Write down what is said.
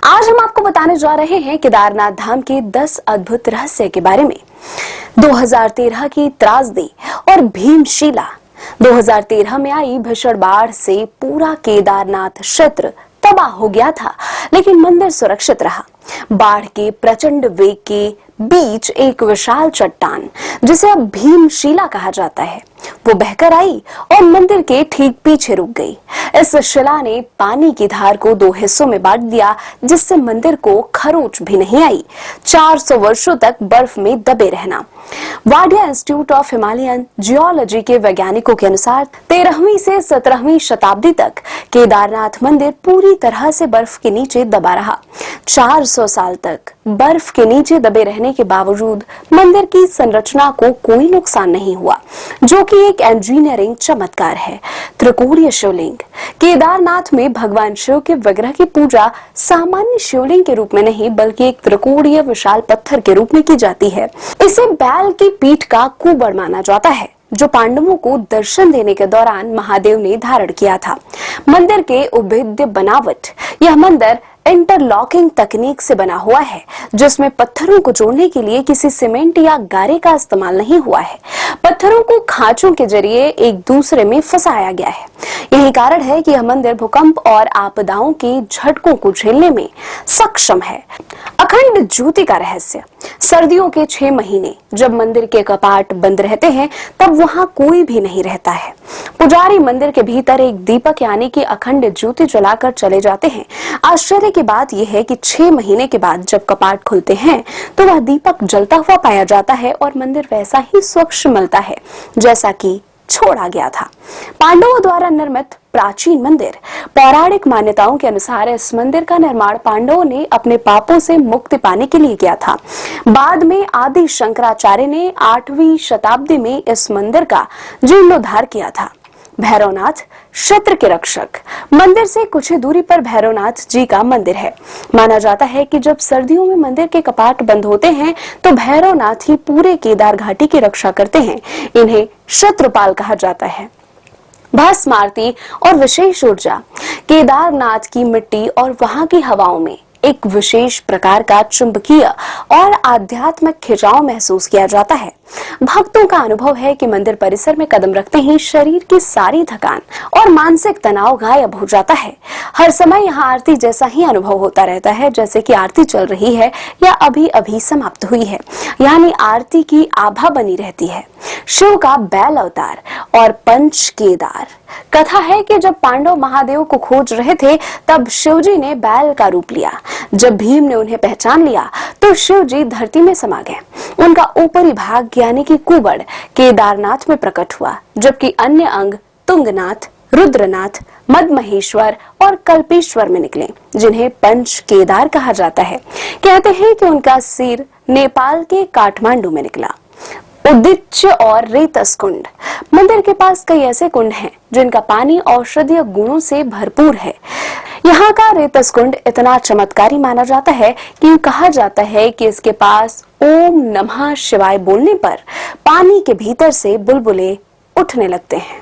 आज हम आपको बताने जा रहे हैं केदारनाथ धाम के 10 अद्भुत रहस्य के बारे में। 2013 की त्रासदी और भीमशिला। 2013 में आई भीषण बाढ़ से पूरा केदारनाथ क्षेत्र तबाह हो गया था, लेकिन मंदिर सुरक्षित रहा। बाढ़ के प्रचंड वेग के बीच एक विशाल चट्टान, जिसे अब भीमशिला कहा जाता है, वो बहकर आई और मंदिर के ठीक पीछे रुक गई। इस शिला ने पानी की धार को 2 हिस्सों में बांट दिया, जिससे मंदिर को खरोंच भी नहीं आई। 400 वर्षों तक बर्फ में दबे रहना। Wadia institute of Himalayan geology के वैज्ञानिकों के अनुसार 13वीं से 17वीं शताब्दी तक केदारनाथ मंदिर पूरी तरह से बर्फ के नीचे दबा रहा। 400 साल तक बर्फ के नीचे दबे रहने के बावजूद मंदिर की संरचना को कोई नुकसान नहीं हुआ, जो कि एक इंजीनियरिंग चमत्कार है। त्रिकोणीय शिवलिंग। केदारनाथ में भगवान शिव के विग्रह की पूजा सामान्य शिवलिंग के रूप में नहीं, बल्कि एक त्रिकोणीय विशाल पत्थर के रूप में की जाती है। इसे बैल की पीठ का कुबड़ माना जाता है, जो पांडवों को दर्शन देने के दौरान महादेव ने धारण किया था। मंदिर के उभेद्य बनावट। यह मंदिर इंटरलॉकिंग तकनीक से बना हुआ है, जिसमें पत्थरों को जोड़ने के लिए किसी सीमेंट या गारे का इस्तेमाल नहीं हुआ है। पत्थरों को खांचों के जरिए एक दूसरे में फंसाया गया है। यही कारण है कि यह मंदिर भूकंप और आपदाओं के झटकों को झेलने में सक्षम है। अखंड ज्योति का रहस्य। सर्दियों के 6 महीने जब मंदिर के कपाट बंद रहते हैं, तब वहां कोई भी नहीं रहता है। पुजारी मंदिर के भीतर एक दीपक यानी कि अखंड ज्योति जलाकर चले जाते हैं। आश्चर्य की बात यह है कि 6 महीने के बाद जब कपाट खुलते हैं, तो वह दीपक जलता हुआ पाया जाता है और मंदिर वैसा ही स्वच्छ मिलता है जैसा कि छोड़ा गया था। पांडवों द्वारा निर्मित प्राचीन मंदिर। पौराणिक मान्यताओं के अनुसार इस मंदिर का निर्माण पांडवों ने अपने पापों से मुक्ति पाने के लिए किया था। बाद में आदि शंकराचार्य ने 8वीं शताब्दी में इस मंदिर का जीर्णोद्धार किया था। भैरवनाथ, क्षेत्र के रक्षक। मंदिर से कुछ ही दूरी पर भैरवनाथ जी का मंदिर है। माना जाता है कि जब सर्दियों में मंदिर के कपाट बंद होते हैं, तो भैरवनाथ ही पूरे केदार घाटी की रक्षा करते हैं। इन्हें क्षेत्रपाल कहा जाता है। भस्म आरती और विशेष ऊर्जा। केदारनाथ की मिट्टी और वहां की हवाओं में एक विशेष प्रकार का चुंबकीय और आध्यात्मिक खिंचाव महसूस किया जाता है। भक्तों का अनुभव है कि मंदिर परिसर में कदम रखते ही शरीर की सारी थकान और मानसिक तनाव गायब हो जाता है। हर समय यहाँ आरती जैसा ही अनुभव होता रहता है, जैसे कि आरती चल रही है या अभी अभी समाप्त हुई है, यानी आरती की आभा बनी रहती है। शिव का बैल अवतार और पंच केदार। कथा है कि जब पांडव महादेव को खोज रहे थे, तब शिवजी ने बैल का रूप लिया। जब भीम ने उन्हें पहचान लिया, तो शिवजी धरती में समा गए। उनका ऊपरी भाग यानी कि कुबड़ केदारनाथ में प्रकट हुआ, जबकि अन्य अंग तुंगनाथ, रुद्रनाथ, मदमहेश्वर और कल्पेश्वर में निकले, जिन्हें पंच केदार कहा जाता है। कहते हैं कि उनका सिर नेपाल के काठमांडू में निकला। उद्दिच्य और रेतस कुंड। मंदिर के पास कई ऐसे कुंड हैं जिनका पानी औषधीय गुणों से भरपूर है। यहाँ का रेतस कुंड इतना चमत्कारी माना जाता है कि कहा जाता है कि इसके पास ओम नमः शिवाय बोलने पर पानी के भीतर से बुलबुले उठने लगते हैं।